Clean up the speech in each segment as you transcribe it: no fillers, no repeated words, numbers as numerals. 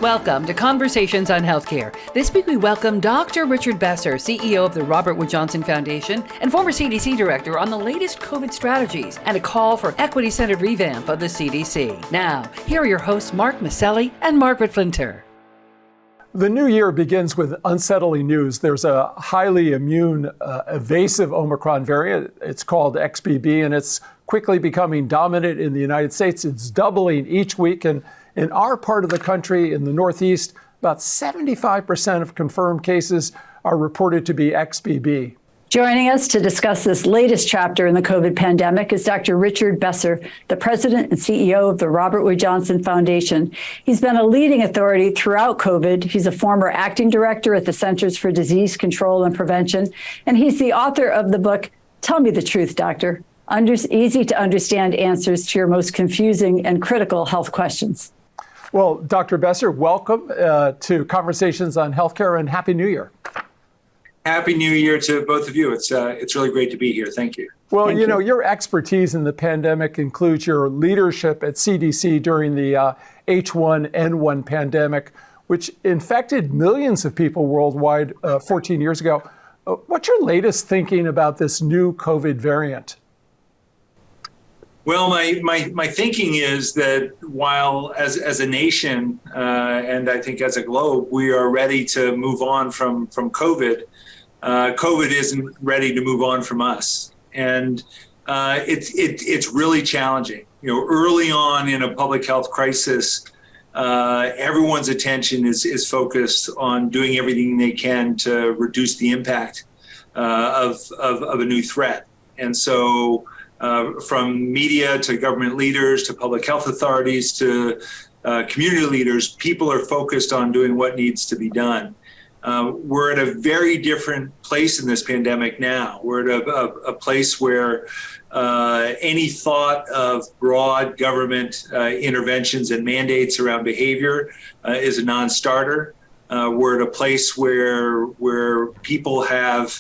Welcome to Conversations on Healthcare. This week we welcome Dr. Richard Besser, CEO of the Robert Wood Johnson Foundation and former CDC director, on the latest COVID strategies and a call for equity-centered revamp of the CDC. Now, here are your hosts, Mark Masselli and Margaret Flinter. The new year begins with unsettling news. There's a highly immune, evasive Omicron variant. It's called XBB, and it's quickly becoming dominant in the United States. It's doubling each week, and in our part of the country, in the Northeast, about 75% of confirmed cases are reported to be XBB. Joining us to discuss this latest chapter in the COVID pandemic is Dr. Richard Besser, the president and CEO of the Robert Wood Johnson Foundation. He's been a leading authority throughout COVID. He's a former acting director at the Centers for Disease Control and Prevention, and he's the author of the book, Tell Me the Truth, Doctor. Easy to understand answers to your most confusing and critical health questions. Well, Dr. Besser, welcome to Conversations on Healthcare, and Happy New Year. Happy New Year to both of you. It's really great to be here. Thank you. Well, Thank you. Your expertise in the pandemic includes your leadership at CDC during the H1N1 pandemic, which infected millions of people worldwide 14 years ago. What's your latest thinking about this new COVID variant? Well, my thinking is that while as a nation and I think as a globe, we are ready to move on from COVID, COVID isn't ready to move on from us. And it's really challenging. Early on in a public health crisis, everyone's attention is focused on doing everything they can to reduce the impact of a new threat. And so from media to government leaders to public health authorities to community leaders, people are focused on doing what needs to be done. We're at a very different place in this pandemic now. We're at a place where any thought of broad government interventions and mandates around behavior is a non-starter. We're at a place where people have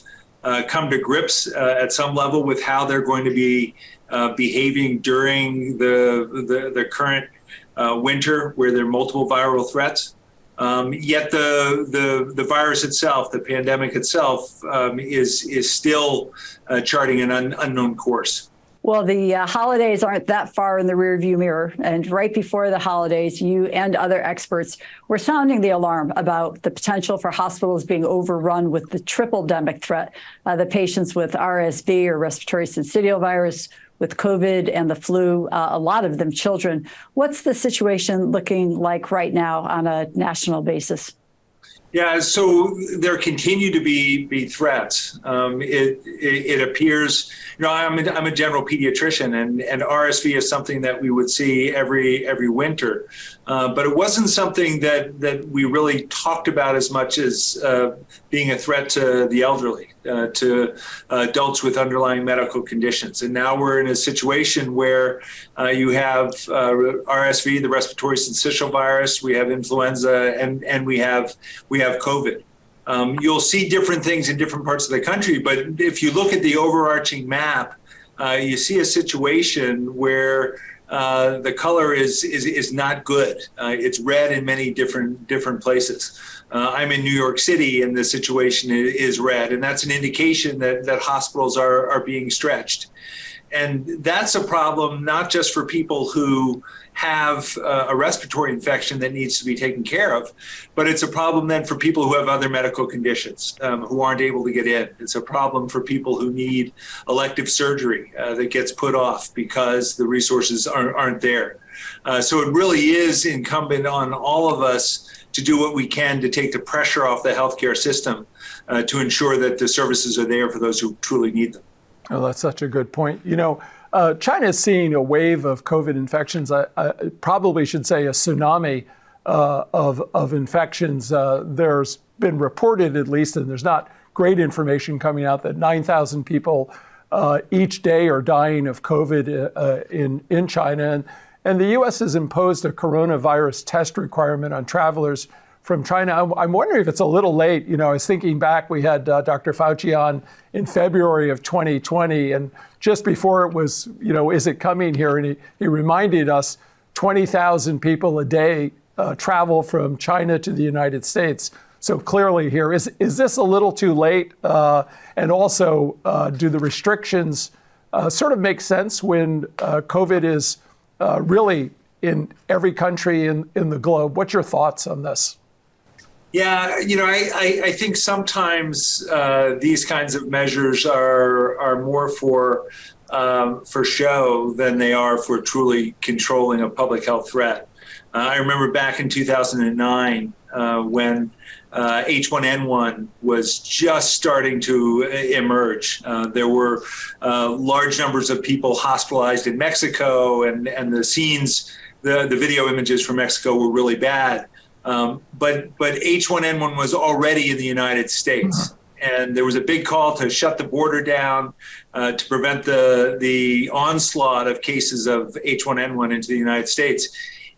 come to grips at some level with how they're going to be behaving during the current winter, where there are multiple viral threats. Yet the virus itself, the pandemic itself, is still charting an unknown course. Well, the holidays aren't that far in the rearview mirror. And right before the holidays, you and other experts were sounding the alarm about the potential for hospitals being overrun with the tripledemic threat, the patients with RSV or respiratory syncytial virus, with COVID and the flu, a lot of them children. What's the situation looking like right now on a national basis? Yeah, so there continue to be threats. It appears, I'm a general pediatrician, and RSV is something that we would see every winter, but it wasn't something that we really talked about as much as being a threat to the elderly, to adults with underlying medical conditions. And now we're in a situation where you have RSV, the respiratory syncytial virus, we have influenza, and we have COVID. You'll see different things in different parts of the country, but if you look at the overarching map, you see a situation where the color is not good. It's red in many different places. I'm in New York City, and the situation is red, and that's an indication that hospitals are being stretched. And that's a problem not just for people who have a respiratory infection that needs to be taken care of, but it's a problem then for people who have other medical conditions who aren't able to get in. It's a problem for people who need elective surgery that gets put off because the resources aren't there. So it really is incumbent on all of us to do what we can to take the pressure off the healthcare system to ensure that the services are there for those who truly need them. Oh, that's such a good point. China is seeing a wave of COVID infections. I probably should say a tsunami of infections. There's been reported, at least, and there's not great information coming out, that 9,000 people each day are dying of COVID in China. And the U.S. has imposed a coronavirus test requirement on travelers from China. I'm wondering if it's a little late. I was thinking back, we had Dr. Fauci on in February of 2020, and just before it was, is it coming here? And he reminded us 20,000 people a day travel from China to the United States. So clearly here, is this a little too late? And also, do the restrictions sort of make sense when COVID is really in every country in the globe? What's your thoughts on this? Yeah, I think sometimes these kinds of measures are more for show than they are for truly controlling a public health threat. I remember back in 2009 when H1N1 was just starting to emerge. There were large numbers of people hospitalized in Mexico, and the scenes, the video images from Mexico were really bad. But H1N1 was already in the United States. And there was a big call to shut the border down to prevent the onslaught of cases of H1N1 into the United States.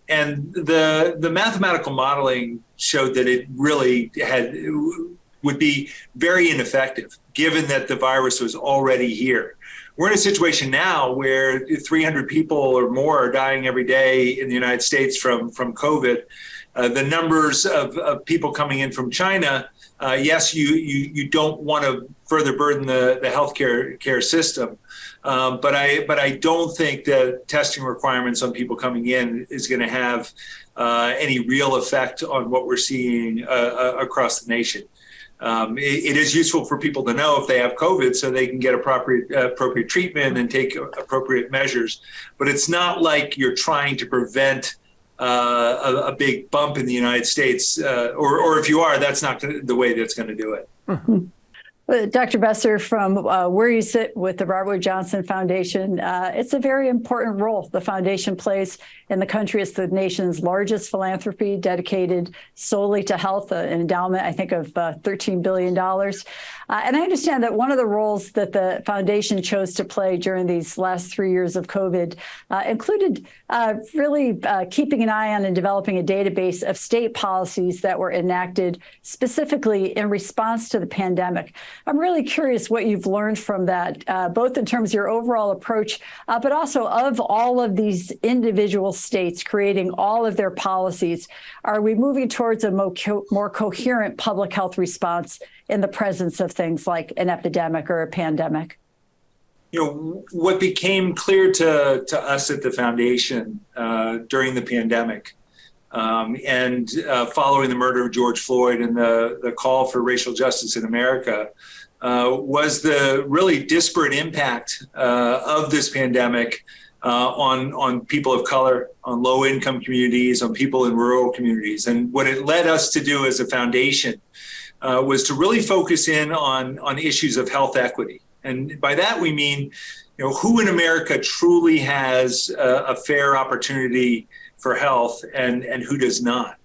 And the mathematical modeling showed that it really would be very ineffective, given that the virus was already here. We're in a situation now where 300 people or more are dying every day in the United States from COVID. The numbers of people coming in from China, yes, you don't want to further burden the healthcare system, but I don't think that testing requirements on people coming in is going to have any real effect on what we're seeing across the nation. It is useful for people to know if they have COVID so they can get appropriate treatment and take appropriate measures, but it's not like you're trying to prevent a big bump in the United States, or if you are, that's not the way that's going to do it. Mm-hmm. Dr. Besser, from where you sit with the Robert Wood Johnson Foundation, it's a very important role the foundation plays in the country. It's the nation's largest philanthropy dedicated solely to health, an endowment, I think, of $13 billion. And I understand that one of the roles that the foundation chose to play during these last 3 years of COVID included really keeping an eye on and developing a database of state policies that were enacted specifically in response to the pandemic. I'm really curious what you've learned from that, both in terms of your overall approach, but also of all of these individual states creating all of their policies. Are we moving towards a more coherent public health response in the presence of things like an epidemic or a pandemic? What became clear to us at the foundation during the pandemic and following the murder of George Floyd and the call for racial justice in America was the really disparate impact of this pandemic on people of color, on low-income communities, on people in rural communities. And what it led us to do as a foundation was to really focus in on issues of health equity. And by that we mean, who in America truly has a fair opportunity for health and who does not,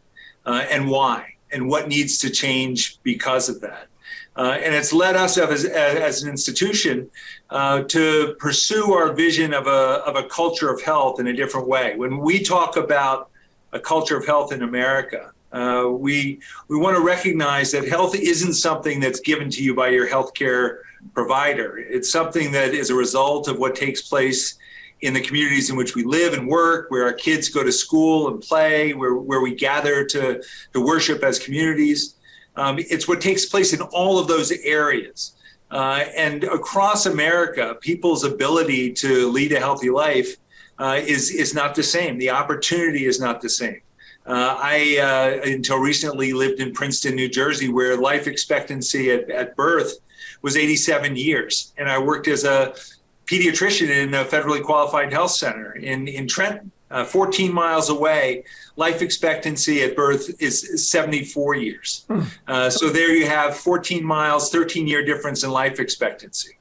and why, and what needs to change because of that. And it's led us as an institution to pursue our vision of a culture of health in a different way. When we talk about a culture of health in America, we want to recognize that health isn't something that's given to you by your healthcare provider. It's something that is a result of what takes place in the communities in which we live and work, where our kids go to school and play, where we gather to worship as communities. It's what takes place in all of those areas. And across America, people's ability to lead a healthy life is not the same. The opportunity is not the same. I, until recently, lived in Princeton, New Jersey, where life expectancy at birth was 87 years. And I worked as a pediatrician in a federally qualified health center in Trenton, 14 miles away. Life expectancy at birth is 74 years. So there you have 14 miles, 13-year difference in life expectancy.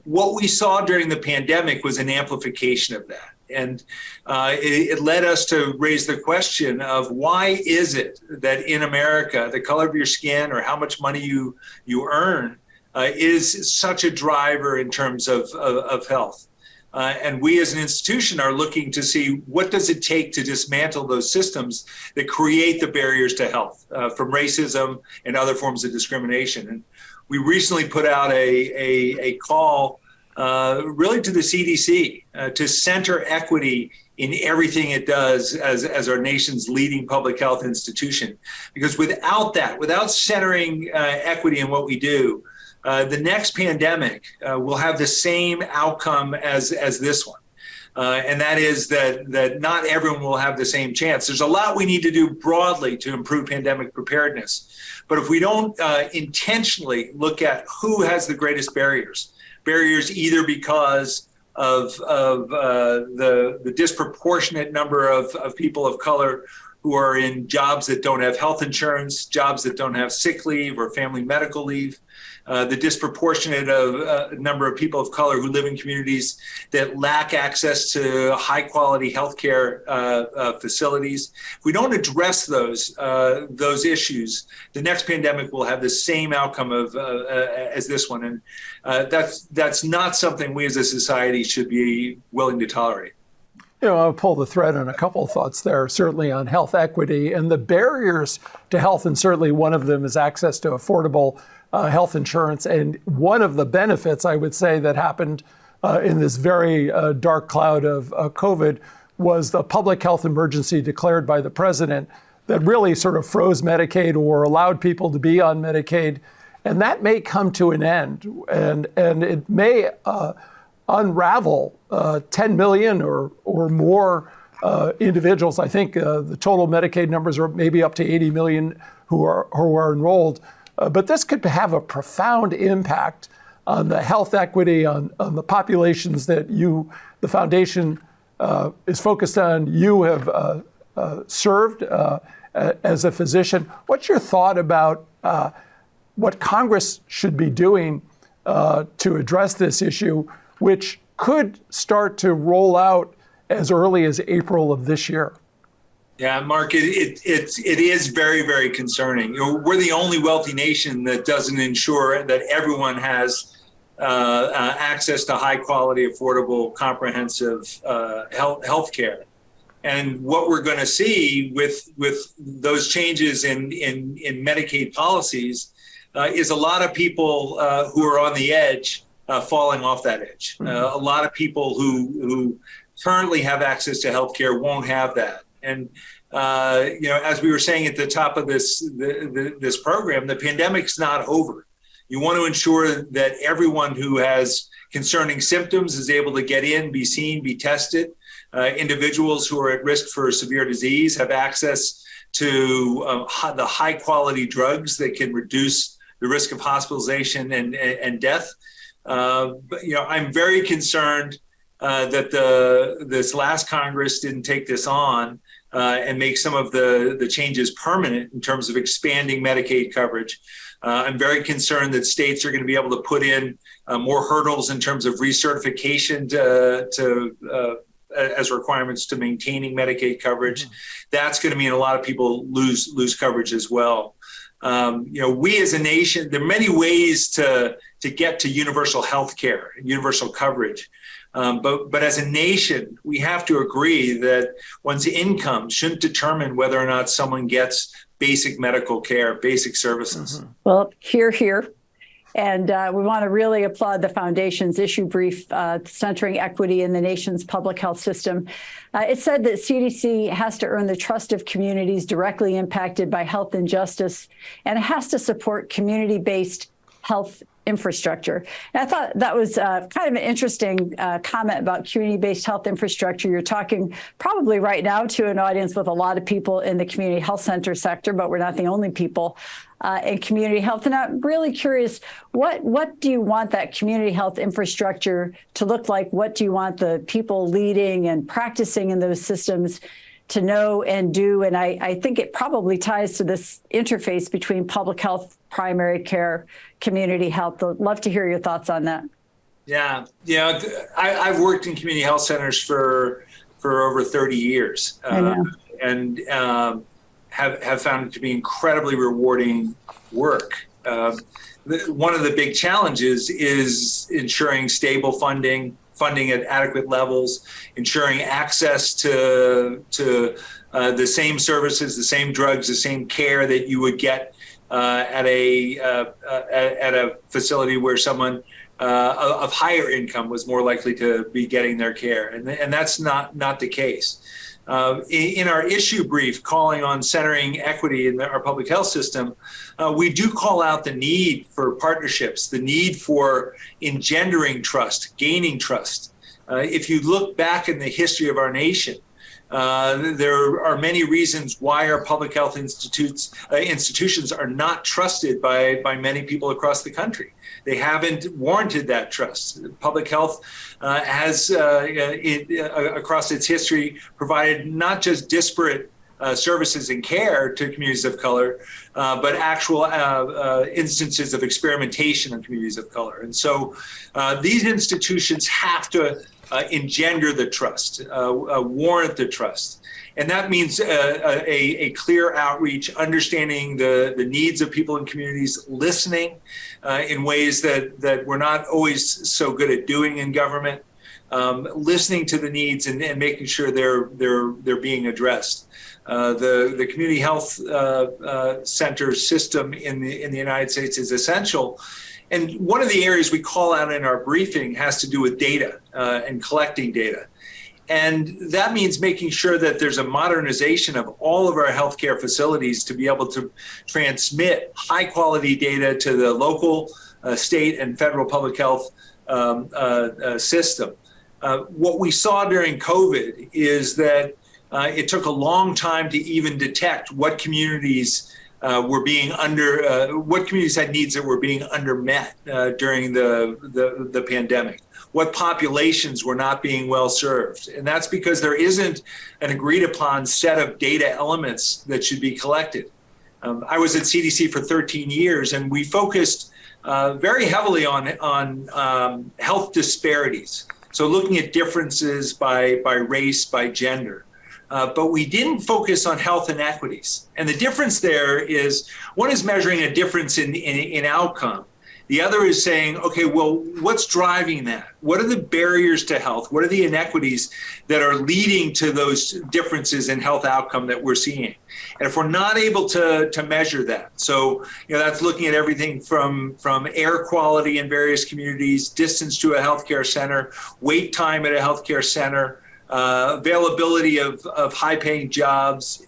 What we saw during the pandemic was an amplification of that. And it led us to raise the question of why is it that in America, the color of your skin or how much money you earn is such a driver in terms of health. And we as an institution are looking to see what does it take to dismantle those systems that create the barriers to health from racism and other forms of discrimination. And we recently put out a call really to the CDC to center equity in everything it does as our nation's leading public health institution. Because without that, without centering equity in what we do, the next pandemic will have the same outcome as this one. And that is that not everyone will have the same chance. There's a lot we need to do broadly to improve pandemic preparedness. But if we don't intentionally look at who has the greatest barriers either because of the disproportionate number of people of color who are in jobs that don't have health insurance, jobs that don't have sick leave or family medical leave, the disproportionate number of people of color who live in communities that lack access to high quality healthcare facilities. If we don't address those issues, the next pandemic will have the same outcome as this one, and that's not something we as a society should be willing to tolerate. I'll pull the thread on a couple of thoughts there, certainly on health equity and the barriers to health, and certainly one of them is access to affordable health insurance. And one of the benefits, I would say, that happened in this very dark cloud of COVID was the public health emergency declared by the president that really sort of froze Medicaid or allowed people to be on Medicaid. And that may come to an end, and it may unravel 10 million or more individuals. I think the total Medicaid numbers are maybe up to 80 million who are enrolled. But this could have a profound impact on the health equity, on the populations that the foundation is focused on. You have served as a physician. What's your thought about what Congress should be doing to address this issue, which could start to roll out as early as April of this year? Yeah, Mark, it is very, very concerning. We're the only wealthy nation that doesn't ensure that everyone has access to high quality, affordable, comprehensive health care. And what we're going to see with those changes in Medicaid policies is a lot of people who are on the edge falling off that edge. A lot of people who currently have access to health care won't have that. And, as we were saying at the top of this program, the pandemic's not over. You want to ensure that everyone who has concerning symptoms is able to get in, be seen, be tested. Individuals who are at risk for severe disease have access to the high quality drugs that can reduce the risk of hospitalization and death. I'm very concerned that this last Congress didn't take this on and make some of the changes permanent in terms of expanding Medicaid coverage. I'm very concerned that states are going to be able to put in more hurdles in terms of recertification as requirements to maintaining Medicaid coverage. That's going to mean a lot of people lose coverage as well. We as a nation, there are many ways to get to universal health care and universal coverage. But as a nation, we have to agree that one's income shouldn't determine whether or not someone gets basic medical care, basic services. Well, hear. And we want to really applaud the Foundation's issue brief centering equity in the nation's public health system. It said that CDC has to earn the trust of communities directly impacted by health injustice, and it has to support community-based health infrastructure. And I thought that was kind of an interesting comment about community-based health infrastructure. You're talking probably right now to an audience with a lot of people in the community health center sector, but we're not the only people in community health. And I'm really curious, what do you want that community health infrastructure to look like? What do you want the people leading and practicing in those systems to know and do? And I think it probably ties to this interface between public health, primary care, community health. I'd love to hear your thoughts on that. Yeah, I've worked in community health centers for over 30 years and have found it to be incredibly rewarding work. One of the big challenges is ensuring stable funding at adequate levels, ensuring access to the same services, the same drugs, the same care that you would get at a facility where someone of higher income was more likely to be getting their care, and that's not the case. In our issue brief calling on centering equity in our public health system, we do call out the need for partnerships, the need for engendering trust, gaining trust. If you look back in the history of our nation, there are many reasons why our public health institutions are not trusted by many people across the country. They haven't warranted that trust. Public health has, across its history, provided not just disparate services and care to communities of color, but actual instances of experimentation in communities of color. And so these institutions have to engender the trust, warrant the trust. And that means a clear outreach, understanding the needs of people in communities, listening in ways that we're not always so good at doing in government, listening to the needs and making sure they're being addressed. The community health center system in the United States is essential. And one of the areas we call out in our briefing has to do with data and collecting data. And that means making sure that there's a modernization of all of our healthcare facilities to be able to transmit high quality data to the local, state, and federal public health system. What we saw during COVID is that it took a long time to even detect what communities were being what communities had needs that were being undermet during the pandemic. What populations were not being well served. And that's because there isn't an agreed upon set of data elements that should be collected. I was at CDC for 13 years, and we focused very heavily on health disparities. So looking at differences by race, by gender. But we didn't focus on health inequities. And the difference there is, one is measuring a difference in outcome. The other is saying, okay, well, what's driving that? What are the barriers to health? What are the inequities that are leading to those differences in health outcome that we're seeing? And if we're not able to measure that, so that's looking at everything from air quality in various communities, distance to a healthcare center, wait time at a healthcare center, availability of high-paying jobs,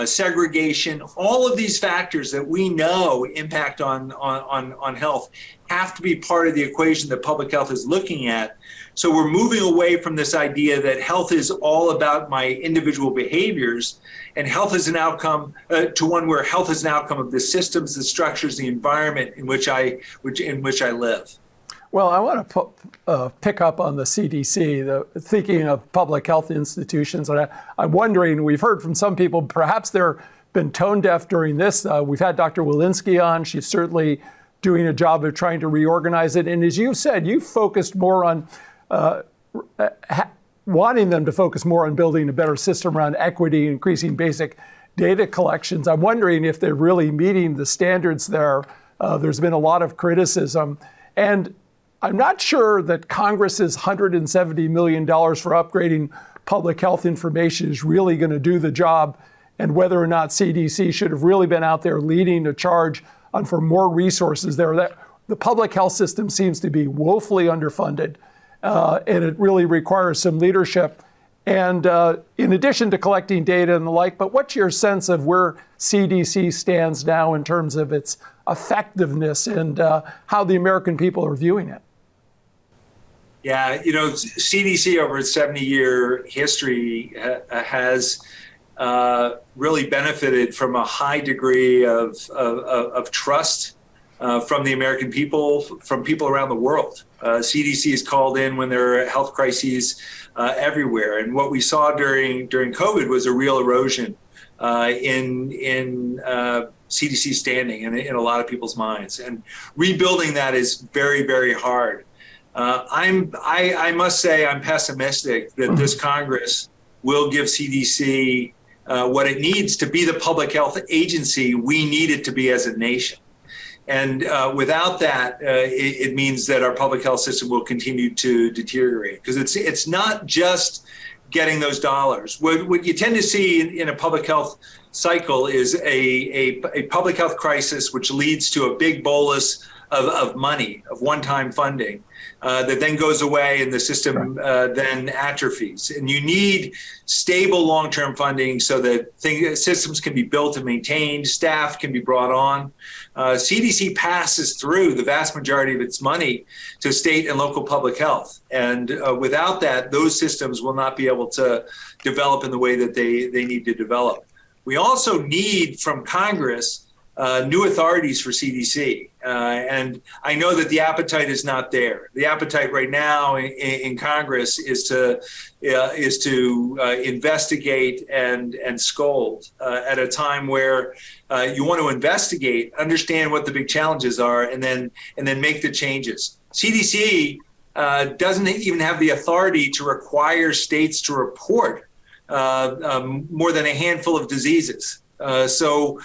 segregation, all of these factors that we know impact on health have to be part of the equation that public health is looking at. So we're moving away from this idea that health is all about my individual behaviors, and health is an outcome to one where health is an outcome of the systems, the structures, the environment in which I live. Well, I want to pick up on the CDC, thinking of public health institutions. And I'm wondering, we've heard from some people, perhaps they've been tone deaf during this. We've had Dr. Walensky on. She's certainly doing a job of trying to reorganize it. And as you said, you focused more on wanting them to focus more on building a better system around equity, increasing basic data collections. I'm wondering if they're really meeting the standards there. There's been a lot of criticism. And I'm not sure that Congress's $170 million for upgrading public health information is really going to do the job, and whether or not CDC should have really been out there leading a charge on for more resources there. The public health system seems to be woefully underfunded, and it really requires some leadership. And in addition to collecting data and the like, but what's your sense of where CDC stands now in terms of its effectiveness and how the American people are viewing it? Yeah, CDC over its 70-year history has really benefited from a high degree of trust from the American people, from people around the world. CDC is called in when there are health crises everywhere. And what we saw during COVID was a real erosion in CDC standing in a lot of people's minds. And rebuilding that is very, very hard. I must say I'm pessimistic that this Congress will give CDC what it needs to be the public health agency we need it to be as a nation. And without that, it means that our public health system will continue to deteriorate, because it's not just getting those dollars. What you tend to see in a public health cycle is a public health crisis, which leads to a big bolus of money, of one-time funding, that then goes away and the system then atrophies. And you need stable long-term funding so that systems can be built and maintained, staff can be brought on. CDC passes through the vast majority of its money to state and local public health. And without that, those systems will not be able to develop in the way that they need to develop. We also need from Congress new authorities for CDC. And I know that the appetite is not there. The appetite right now in Congress is to investigate and scold at a time where you want to investigate, understand what the big challenges are, and then make the changes. CDC doesn't even have the authority to require states to report more than a handful of diseases. So,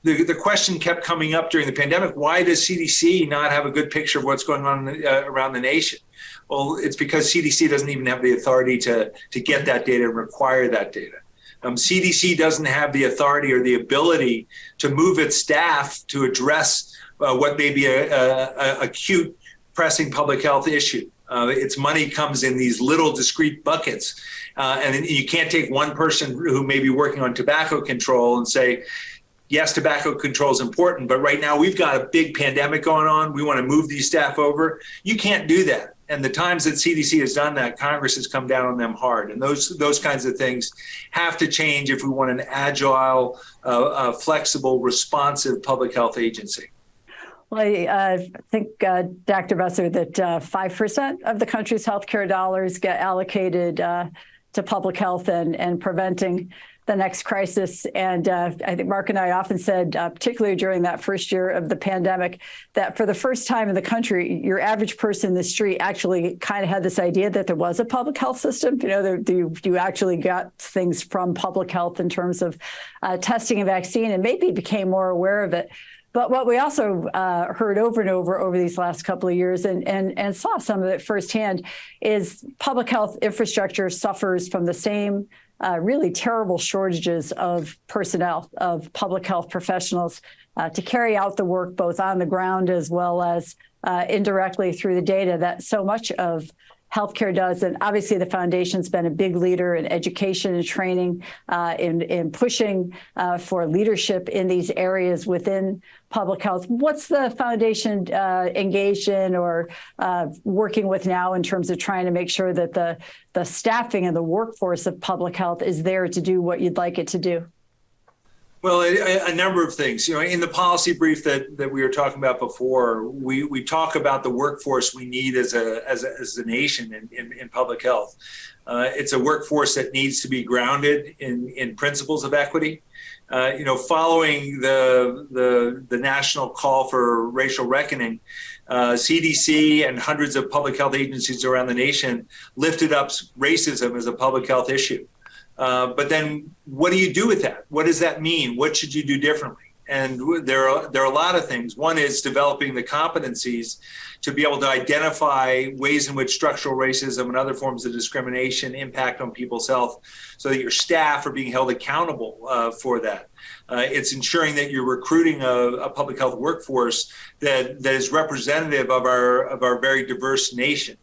the question kept coming up during the pandemic, why does CDC not have a good picture of what's going on around the nation? Well, it's because CDC doesn't even have the authority to get that data and require that data. CDC doesn't have the authority or the ability to move its staff to address what may be a acute, pressing public health issue. Its money comes in these little discrete buckets. And you can't take one person who may be working on tobacco control and say, yes, tobacco control is important, but right now we've got a big pandemic going on. We want to move these staff over. You can't do that. And the times that CDC has done that, Congress has come down on them hard. And those kinds of things have to change if we want an agile, flexible, responsive public health agency. Well, I think, Dr. Besser, that 5% of the country's healthcare dollars get allocated to public health and preventing the next crisis. And I think Mark and I often said, particularly during that first year of the pandemic, that for the first time in the country, your average person in the street actually kind of had this idea that there was a public health system. You actually got things from public health in terms of testing and vaccine, and maybe became more aware of it. But what we also heard over and over these last couple of years and saw some of it firsthand is public health infrastructure suffers from the same really terrible shortages of personnel, of public health professionals to carry out the work both on the ground as well as indirectly through the data that so much of healthcare does. And obviously the foundation's been a big leader in education and training, in pushing for leadership in these areas within public health. What's the foundation engaged in or working with now in terms of trying to make sure that the staffing and the workforce of public health is there to do what you'd like it to do? Well, a number of things. In the policy brief that we were talking about before, we talk about the workforce we need as a nation in public health. It's a workforce that needs to be grounded in principles of equity. Following the national call for racial reckoning, CDC and hundreds of public health agencies around the nation lifted up racism as a public health issue. But then what do you do with that? What does that mean? What should you do differently? And there are a lot of things. One is developing the competencies to be able to identify ways in which structural racism and other forms of discrimination impact on people's health so that your staff are being held accountable for that. It's ensuring that you're recruiting a public health workforce that is representative of our very diverse nation.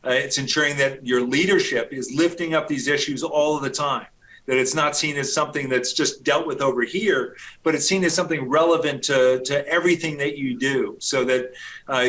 It's ensuring that your leadership is lifting up these issues all of the time, that it's not seen as something that's just dealt with over here, but it's seen as something relevant to everything that you do so that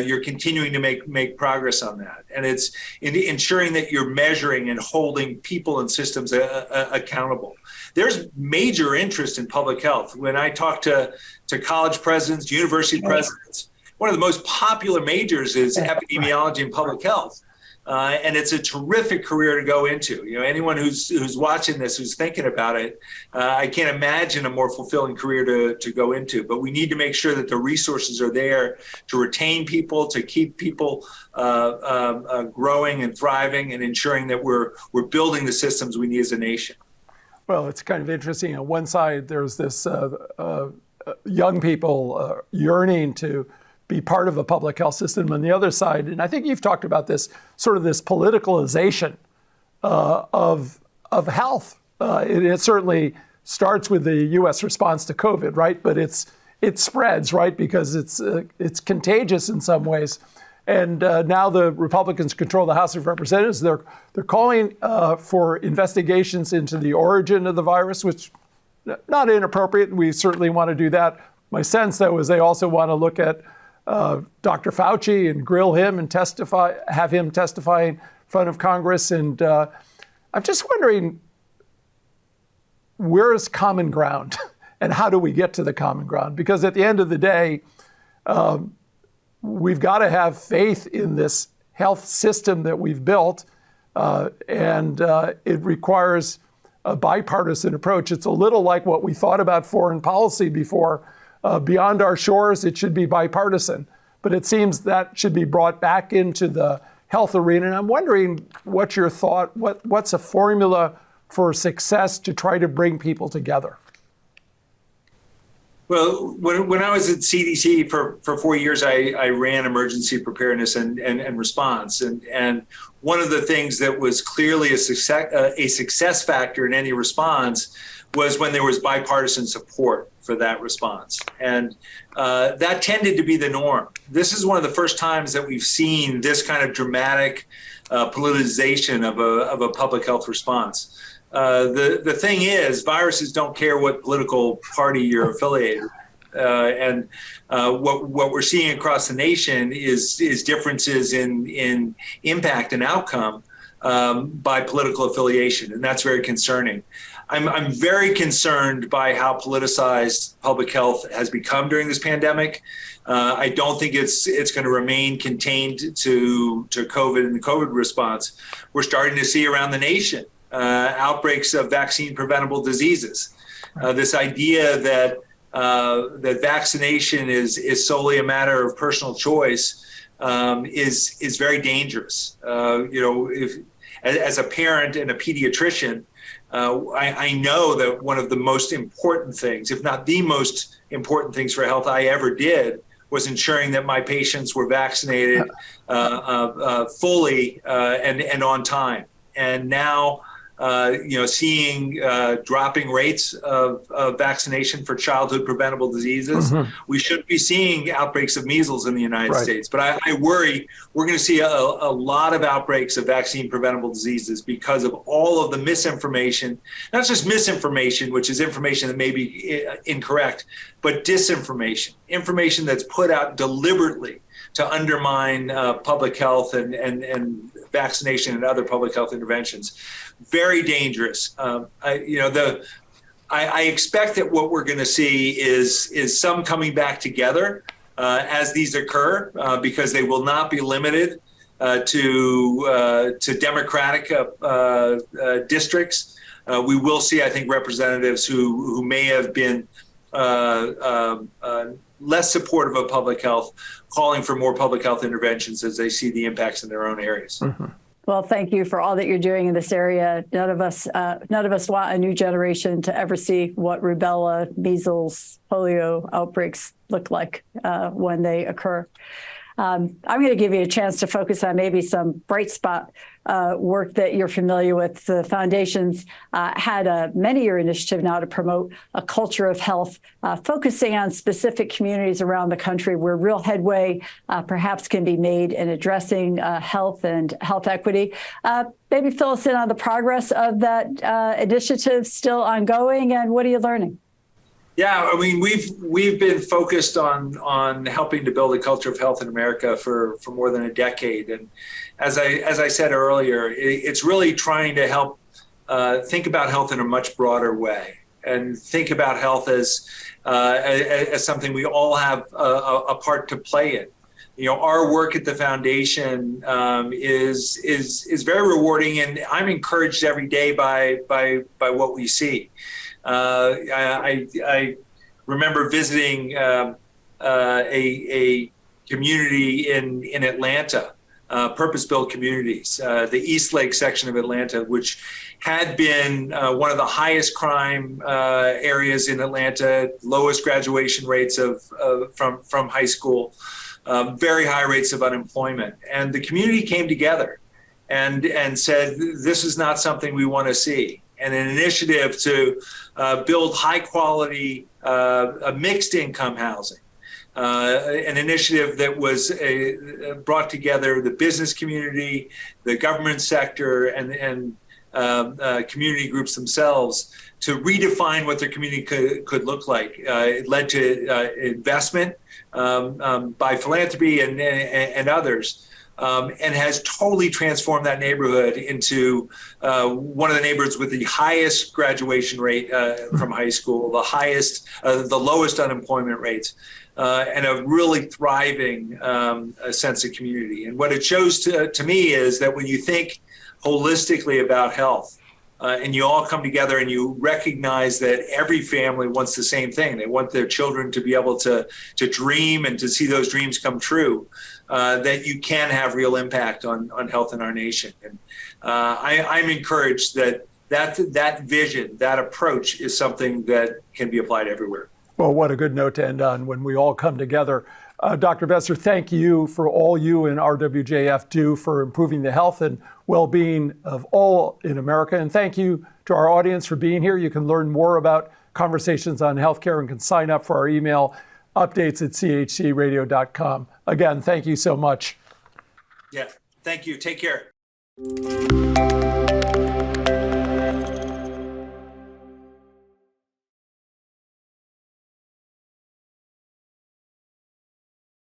you're continuing to make progress on that. And it's ensuring that you're measuring and holding people and systems accountable. There's major interest in public health. When I talk to college presidents, university presidents, one of the most popular majors is epidemiology and public health. And it's a terrific career to go into. Anyone who's watching this, who's thinking about it, I can't imagine a more fulfilling career to go into. But we need to make sure that the resources are there to retain people, to keep people growing and thriving, and ensuring that we're building the systems we need as a nation. Well, it's kind of interesting. On one side, there's this young people yearning to be part of a public health system. On the other side, and I think you've talked about this, sort of this politicalization of health. It certainly starts with the U.S. response to COVID, right? But it's it spreads, right? Because it's contagious in some ways. And now the Republicans control the House of Representatives. They're calling for investigations into the origin of the virus, which not inappropriate. We certainly want to do that. My sense, though, is they also want to look at Dr. Fauci and grill him and have him testify in front of Congress. And I'm just wondering, where is common ground and how do we get to the common ground? Because at the end of the day, we've got to have faith in this health system that we've built, and it requires a bipartisan approach. It's a little like what we thought about foreign policy before. Beyond our shores, it should be bipartisan, but it seems that should be brought back into the health arena. And I'm wondering what's your thought, what's a formula for success to try to bring people together? Well, when I was at CDC for 4 years, I ran emergency preparedness and response. And one of the things that was clearly a success factor in any response was when there was bipartisan support for that response. And that tended to be the norm. This is one of the first times that we've seen this kind of dramatic politicization of a public health response. The thing is, viruses don't care what political party you're affiliated. And what we're seeing across the nation is differences in impact and outcome by political affiliation, and that's very concerning. I'm very concerned by how politicized public health has become during this pandemic. I don't think it's going to remain contained to COVID and the COVID response. We're starting to see around the nation outbreaks of vaccine-preventable diseases. This idea that vaccination is solely a matter of personal choice is very dangerous. If as a parent and a pediatrician, I know that one of the most important things, if not the most important things for health I ever did, was ensuring that my patients were vaccinated fully and on time. And now, seeing dropping rates of vaccination for childhood preventable diseases, we shouldn't be seeing outbreaks of measles in the United States. But I worry we're going to see a lot of outbreaks of vaccine preventable diseases because of all of the misinformation, not just misinformation, which is information that may be incorrect, but disinformation, information that's put out deliberately to undermine public health and vaccination and other public health interventions. Very dangerous. I expect that what we're going to see is some coming back together as these occur, because they will not be limited to Democratic districts. We will see, I think, representatives who may have been less supportive of public health, calling for more public health interventions as they see the impacts in their own areas. Well, thank you for all that you're doing in this area. None of us want a new generation to ever see what rubella, measles, polio outbreaks look like when they occur. I'm going to give you a chance to focus on maybe some bright spot work that you're familiar with. The foundation's had a many-year initiative now to promote a culture of health, focusing on specific communities around the country where real headway perhaps can be made in addressing health and health equity. Maybe fill us in on the progress of that initiative still ongoing, and what are you learning? Yeah, I mean, we've been focused on helping to build a culture of health in America for more than a decade, and as I said earlier, it's really trying to help think about health in a much broader way, and think about health as something we all have a part to play in. Our work at the foundation is very rewarding, and I'm encouraged every day by what we see. I remember visiting a community in Atlanta, purpose-built communities, the East Lake section of Atlanta, which had been one of the highest crime areas in Atlanta, lowest graduation rates from high school, very high rates of unemployment. And the community came together and said, this is not something we want to see. And an initiative to build high quality a mixed income housing. An initiative that was brought together the business community, the government sector, and community groups themselves to redefine what their community could look like. It led to investment by philanthropy and others, and has totally transformed that neighborhood into one of the neighborhoods with the highest graduation rate from high school, the lowest unemployment rates. And a really thriving sense of community. And what it shows to me is that when you think holistically about health, and you all come together and you recognize that every family wants the same thing. They want their children to be able to dream and to see those dreams come true, that you can have real impact on health in our nation. And I'm encouraged that vision, that approach is something that can be applied everywhere. Well, what a good note to end on when we all come together. Dr. Besser, thank you for all you and RWJF do for improving the health and well-being of all in America. And thank you to our audience for being here. You can learn more about conversations on healthcare and can sign up for our email updates at chcradio.com. Again, thank you so much. Yeah, thank you. Take care.